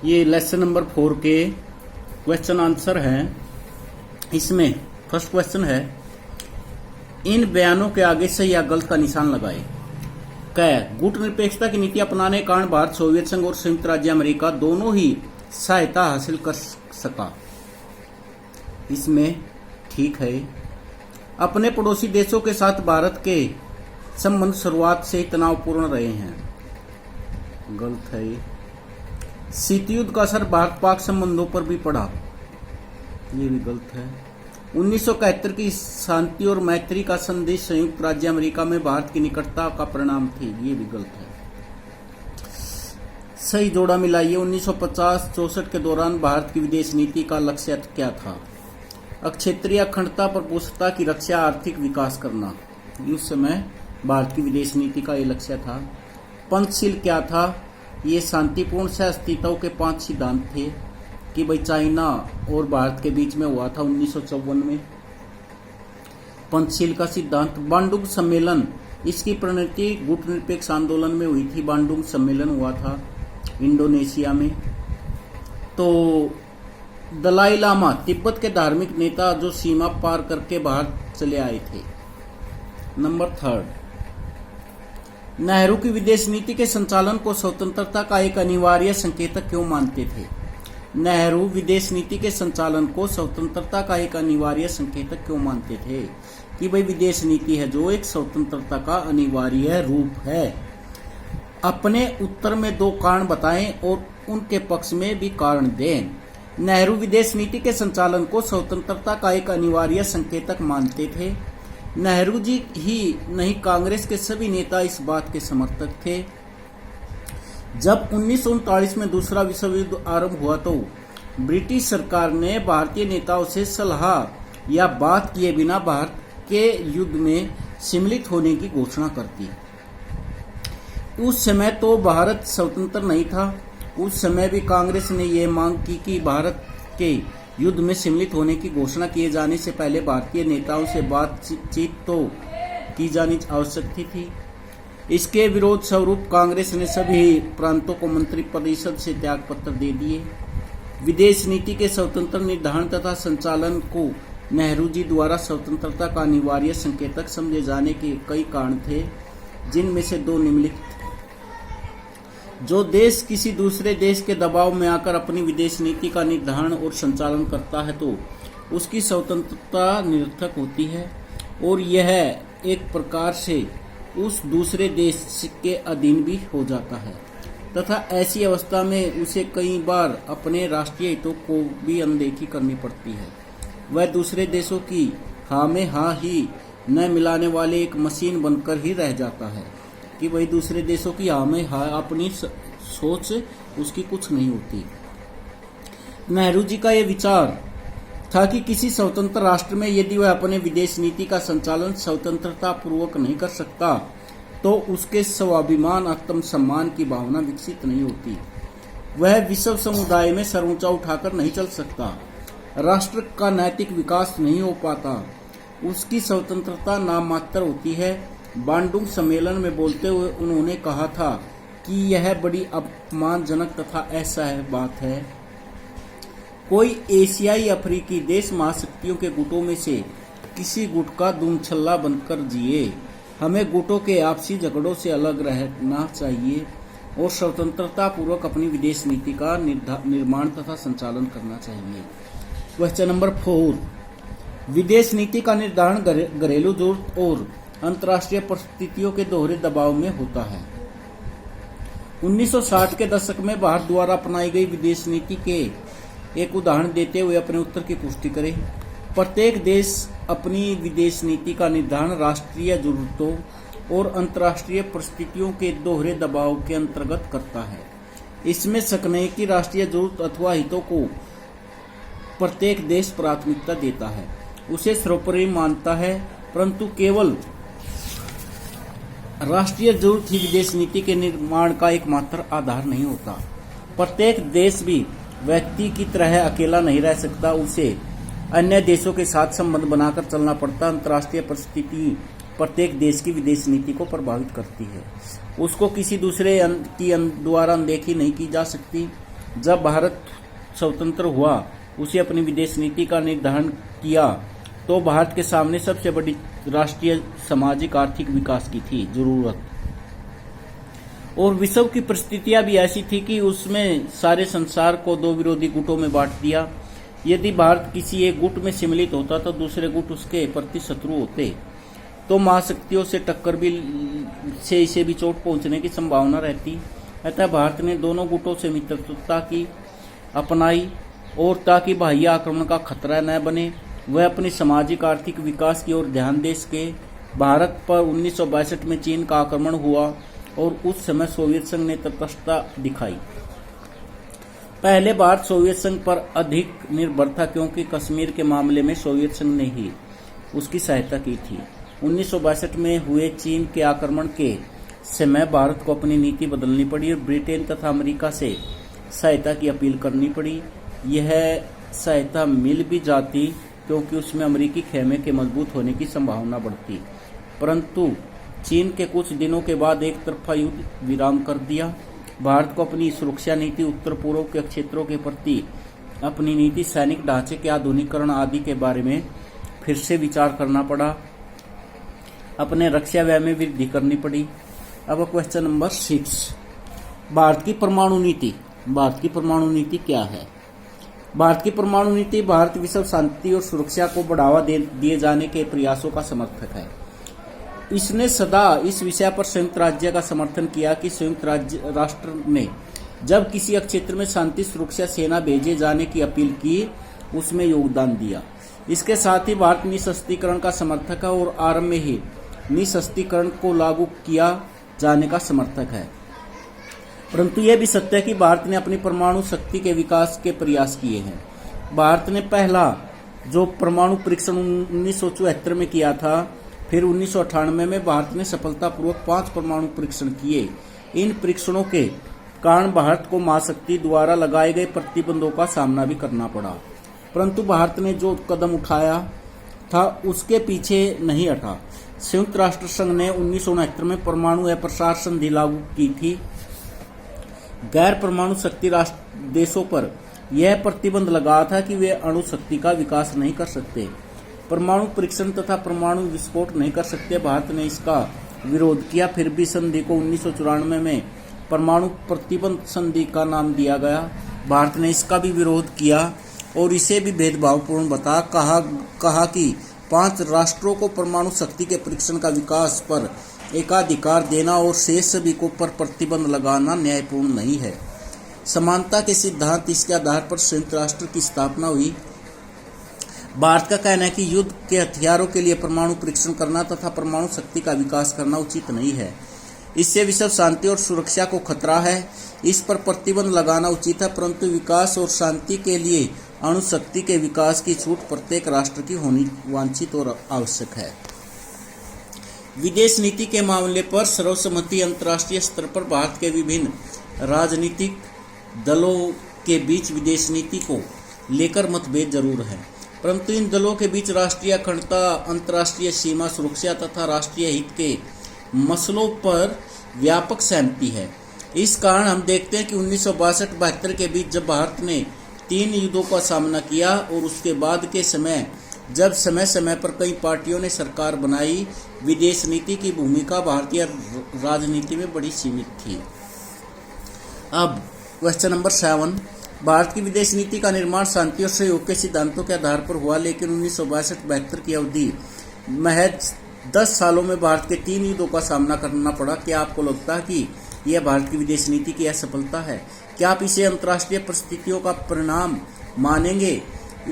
ये lesson number 4 के question answer हैं। इसमें फर्स्ट क्वेश्चन है, इन बयानों के आगे सही या गलत का निशान लगाए। क गुट निरपेक्षता की नीति अपनाने के कारण भारत सोवियत संघ और संयुक्त राज्य अमेरिका दोनों ही सहायता हासिल कर सका। इसमें ठीक है। अपने पड़ोसी देशों के साथ भारत के संबंध शुरुआत से ही तनावपूर्ण रहे हैं। गलत है। शीत युद्ध का असर भारत पाक संबंधों पर भी पड़ा। ये भी गलत है। 1971 की शांति और मैत्री का संदेश संयुक्त राज्य अमेरिका में भारत की निकटता का परिणाम थी। ये भी गलत है। सही जोड़ा मिलाइए। 1950-64 के दौरान भारत की विदेश नीति का लक्ष्य क्या था? क्षेत्रीय अखंडता, प्रभुसत्ता की रक्षा, आर्थिक विकास करना। उस समय भारत की विदेश नीति का ये लक्ष्य था। पंचशील क्या था? ये शांतिपूर्ण सह अस्तित्व के 5 सिद्धांत थे कि भाई चाइना और भारत के बीच में हुआ था 1954 में पंचशील का सिद्धांत। बांडुंग सम्मेलन, इसकी परिणति गुट निरपेक्ष आंदोलन में हुई थी। बांडुंग सम्मेलन हुआ था इंडोनेशिया में। तो दलाई लामा, तिब्बत के धार्मिक नेता जो सीमा पार करके भारत चले आए थे। नंबर 3, नेहरू की विदेश नीति के संचालन को स्वतंत्रता का एक अनिवार्य संकेतक क्यों मानते थे? नेहरू विदेश नीति के संचालन को स्वतंत्रता का एक अनिवार्य संकेतक क्यों मानते थे? कि भाई विदेश नीति है जो एक स्वतंत्रता का अनिवार्य रूप है। अपने उत्तर में 2 कारण बताएं और उनके पक्ष में भी कारण दें। नेहरू विदेश नीति के संचालन को स्वतंत्रता का एक अनिवार्य संकेतक मानते थे। नेहरू जी ही नहीं, कांग्रेस के सभी नेता इस बात के समर्थक थे। जब 1939 में दूसरा विश्व युद्ध आरंभ हुआ तो ब्रिटिश सरकार ने भारतीय नेताओं से सलाह या बात किए बिना भारत के युद्ध में सम्मिलित होने की घोषणा कर दी। उस समय तो भारत स्वतंत्र नहीं था। उस समय भी कांग्रेस ने यह मांग की कि भारत के युद्ध में सम्मिलित होने की घोषणा किए जाने से पहले भारतीय नेताओं से बातचीत तो की जानी आवश्यक थी। इसके विरोध स्वरूप कांग्रेस ने सभी प्रांतों को मंत्रिपरिषद से त्यागपत्र दे दिए। विदेश नीति के स्वतंत्र निर्धारण तथा संचालन को नेहरू जी द्वारा स्वतंत्रता का अनिवार्य संकेतक समझे जाने के कई कारण थे, जिनमें से 2 निम्नलिखित। जो देश किसी दूसरे देश के दबाव में आकर अपनी विदेश नीति का निर्धारण और संचालन करता है तो उसकी स्वतंत्रता निरर्थक होती है और यह एक प्रकार से उस दूसरे देश के अधीन भी हो जाता है तथा ऐसी अवस्था में उसे कई बार अपने राष्ट्रीय हितों को भी अनदेखी करनी पड़ती है। वह दूसरे देशों की हाँ में हाँ ही न मिलाने वाले एक मशीन बनकर ही रह जाता है कि वही दूसरे देशों की हाँ में हाँ, अपनी सोच उसकी कुछ नहीं होती। नेहरू जी का यह विचार था कि किसी स्वतंत्र राष्ट्र में यदि वह अपने विदेश नीति का संचालन स्वतंत्रता पूर्वक नहीं कर सकता तो उसके स्वाभिमान, आत्मसम्मान की भावना विकसित नहीं होती। वह विश्व समुदाय में सर ऊंचा उठाकर नहीं चल सकता। राष्ट्र का नैतिक विकास नहीं हो पाता। उसकी स्वतंत्रता नाम मात्र होती है। बांडुंग सम्मेलन में बोलते हुए उन्होंने कहा था कि यह बड़ी अपमानजनक तथा असह्य बात है। कोई एशियाई अफ्रीकी देश महाशक्तियों के गुटों में से किसी गुट का दूमछल्ला बनकर जिए। हमें गुटों के आपसी झगड़ों से अलग रहना चाहिए और स्वतंत्रता पूर्वक अपनी विदेश नीति का निर्माण तथा संचालन करना चाहिए। क्वेश्चन नंबर 4, विदेश नीति का निर्धारण घरेलू जरूरत और अंतर्राष्ट्रीय परिस्थितियों के दोहरे दबाव में होता है। 1960 के दशक में भारत द्वारा अपनाई गई विदेश नीति के एक उदाहरण देते हुए अपने उत्तर की पुष्टि करें। प्रत्येक देश अपनी विदेश नीति का निर्धारण राष्ट्रीय जरूरतों और अंतर्राष्ट्रीय परिस्थितियों के दोहरे दबाव के अंतर्गत करता है। इसमें शक नहीं कि राष्ट्रीय जरूरत अथवा हितों को प्रत्येक देश प्राथमिकता देता है, उसे सर्वोपरि मानता है, परंतु केवल राष्ट्रीय जरूरत ही विदेश नीति के निर्माण का एकमात्र आधार नहीं होता। प्रत्येक देश भी व्यक्ति की तरह अकेला नहीं रह सकता, उसे अन्य देशों के साथ संबंध बनाकर चलना पड़ता। अंतर्राष्ट्रीय परिस्थिति प्रत्येक देश की विदेश नीति को प्रभावित करती है। उसको किसी दूसरे की द्वारा अनदेखी नहीं की जा सकती। जब भारत स्वतंत्र हुआ उसे अपनी विदेश नीति का निर्धारण किया तो भारत के सामने सबसे बड़ी राष्ट्रीय सामाजिक आर्थिक विकास की थी जरूरत। और विश्व की परिस्थितियां भी ऐसी थी कि उसमें सारे संसार को दो विरोधी गुटों में बांट दिया। यदि भारत किसी एक गुट में सम्मिलित होता तो दूसरे गुट उसके प्रति शत्रु होते, तो महाशक्तियों से टक्कर भी से इसे भी चोट पहुंचने की संभावना रहती। अतः भारत ने दोनों गुटों से मित्रता की अपनाई और ताकि बाह्य आक्रमण का खतरा न बने वह अपनी सामाजिक आर्थिक विकास की ओर ध्यान दे सके। भारत पर 1962 में चीन का आक्रमण हुआ और उस समय सोवियत संघ ने तटस्थता दिखाई। पहले भारत सोवियत संघ पर अधिक निर्भर था क्योंकि कश्मीर के मामले में सोवियत संघ ने ही उसकी सहायता की थी। 1962 में हुए चीन के आक्रमण के समय भारत को अपनी नीति बदलनी पड़ी और ब्रिटेन तथा अमेरिका से सहायता की अपील करनी पड़ी। यह सहायता मिल भी जाती क्योंकि उसमें अमेरिकी खेमे के मजबूत होने की संभावना बढ़ती, परंतु चीन के कुछ दिनों के बाद एक तरफा युद्ध विराम कर दिया। भारत को अपनी सुरक्षा नीति, उत्तर पूर्व के क्षेत्रों के प्रति अपनी नीति, सैनिक ढांचे के आधुनिकीकरण आदि के बारे में फिर से विचार करना पड़ा। अपने रक्षा व्यय में वृद्धि करनी पड़ी। अब क्वेश्चन नंबर 6, भारत की परमाणु नीति। भारत की परमाणु नीति क्या है? भारत की परमाणु नीति भारत विश्व शांति और सुरक्षा को बढ़ावा दिए जाने के प्रयासों का समर्थक है। इसने सदा इस विषय पर संयुक्त राज्य का समर्थन किया कि संयुक्त राष्ट्र ने जब किसी क्षेत्र में शांति सुरक्षा सेना भेजे जाने की अपील की उसमें योगदान दिया। इसके साथ ही भारत निःशस्त्रीकरण का समर्थक है और आरंभ में ही निःशस्त्रीकरण को लागू किया जाने का समर्थक है। परंतु यह भी सत्य है कि भारत ने अपनी परमाणु शक्ति के विकास के प्रयास किए हैं। भारत ने पहला जो परमाणु परीक्षण 1974 में किया था, फिर 1998 में भारत ने सफलतापूर्वक 5 परमाणु परीक्षण किए। इन परीक्षणों के कारण भारत को महाशक्ति द्वारा लगाए गए प्रतिबंधों का सामना भी करना पड़ा, परंतु भारत ने जो कदम उठाया था उसके पीछे नहीं हटा। संयुक्त राष्ट्र संघ ने 1969 में परमाणु अप्रसार संधि लागू की थी। गैर परमाणु शक्ति राष्ट्र देशों पर यह प्रतिबंध लगा था कि वे अणु शक्ति का विकास नहीं कर सकते, परमाणु परीक्षण तथा परमाणु विस्फोट नहीं कर सकते। भारत ने इसका विरोध किया, फिर भी संधि को 1994 में परमाणु प्रतिबंध संधि का नाम दिया गया। भारत ने इसका भी विरोध किया और इसे भी भेदभावपूर्ण कहा कि 5 राष्ट्रों को परमाणु शक्ति के परीक्षण का विकास पर एकाधिकार देना और शेष सभी को पर प्रतिबंध लगाना न्यायपूर्ण नहीं है। समानता के सिद्धांत इसके आधार पर संयुक्त राष्ट्र की स्थापना हुई। भारत का कहना है कि युद्ध के हथियारों के लिए परमाणु परीक्षण करना तथा परमाणु शक्ति का विकास करना उचित नहीं है। इससे विश्व शांति और सुरक्षा को खतरा है। इस पर प्रतिबंध लगाना उचित है, परंतु विकास और शांति के लिए अणु शक्ति के विकास की छूट प्रत्येक राष्ट्र की होनी वांछित और आवश्यक है। विदेश नीति के मामले पर सर्वसम्मति। अंतर्राष्ट्रीय स्तर पर भारत के विभिन्न राजनीतिक दलों के बीच विदेश नीति को लेकर मतभेद जरूर है, परंतु इन दलों के बीच राष्ट्रीय अखंडता, अंतर्राष्ट्रीय सीमा सुरक्षा तथा राष्ट्रीय हित के मसलों पर व्यापक सहमति है। इस कारण हम देखते हैं कि 1962-72 के बीच जब भारत ने 3 युद्धों का सामना किया और उसके बाद के समय जब समय समय पर कई पार्टियों ने सरकार बनाई, विदेश नीति की भूमिका भारतीय राजनीति में बड़ी सीमित थी। अब क्वेश्चन नंबर 7, भारत की विदेश नीति का निर्माण शांति और सहयोग के सिद्धांतों के आधार पर हुआ, लेकिन 1962-72 की अवधि महज 10 सालों में भारत के 3 युद्धों का सामना करना पड़ा। क्या आपको लगता है कि यह भारत की विदेश नीति की असफलता है? क्या आप इसे अंतर्राष्ट्रीय परिस्थितियों का परिणाम मानेंगे?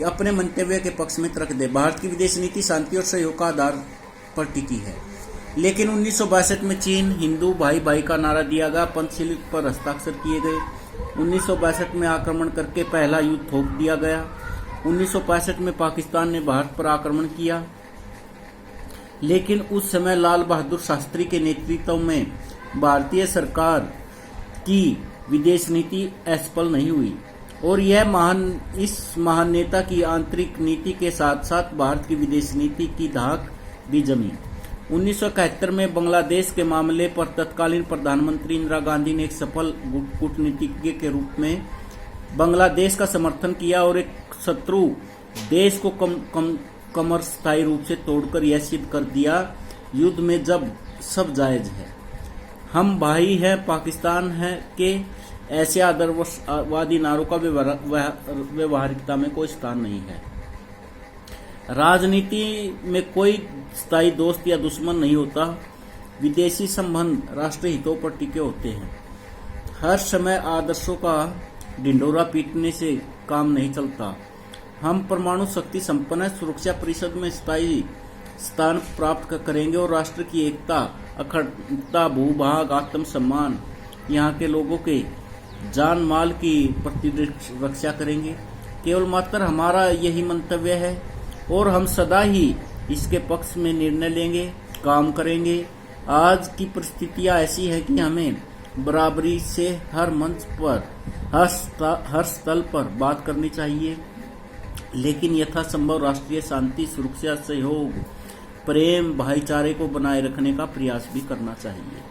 अपने मंतव्य के पक्ष में तर्क दें। भारत की विदेश नीति शांति और सहयोग का आधार पर टिकी है, लेकिन 1962 में चीन हिंदू भाई भाई का नारा दिया गया, पंचशील पर हस्ताक्षर किए गए। 1962 में आक्रमण करके पहला युद्ध थोप दिया गया। 1965 में पाकिस्तान ने भारत पर आक्रमण किया, लेकिन उस समय लाल बहादुर शास्त्री के नेतृत्व में भारतीय सरकार की विदेश नीति असफल नहीं हुई और इस महान नेता की आंतरिक नीति के साथ साथ भारत की विदेश नीति की धाक भी जमी। 1971 में बांग्लादेश के मामले पर तत्कालीन प्रधानमंत्री इंदिरा गांधी ने एक सफल कूटनीतिज्ञ के रूप में बांग्लादेश का समर्थन किया और एक शत्रु देश को कमर स्थायी रूप से तोड़कर यह सिद्ध कर दिया, युद्ध में जब सब जायज है। हम भाई हैं, पाकिस्तान है के ऐसे आदर्शवादी नारों का व्यवहारिकता में कोई स्थान नहीं है। राजनीति में कोई स्थायी दोस्त या दुश्मन नहीं होता। विदेशी संबंध राष्ट्रीय हितों पर टिके होते हैं। हर समय आदर्शों का ढिंढोरा पीटने से काम नहीं चलता। हम परमाणु शक्ति संपन्न है, सुरक्षा परिषद में स्थायी स्थान प्राप्त करेंगे और राष्ट्र की एकता, अखंडता, भूभाग, आत्मसम्मान, यहाँ के लोगों के जान माल की प्रतिरक्षा करेंगे। केवल मात्र हमारा यही मंतव्य है और हम सदा ही इसके पक्ष में निर्णय लेंगे, काम करेंगे। आज की परिस्थितियां ऐसी है कि हमें बराबरी से हर मंच पर, हर स्थल पर बात करनी चाहिए, लेकिन यथासंभव राष्ट्रीय शांति, सुरक्षा, सहयोग, प्रेम, भाईचारे को बनाए रखने का प्रयास भी करना चाहिए।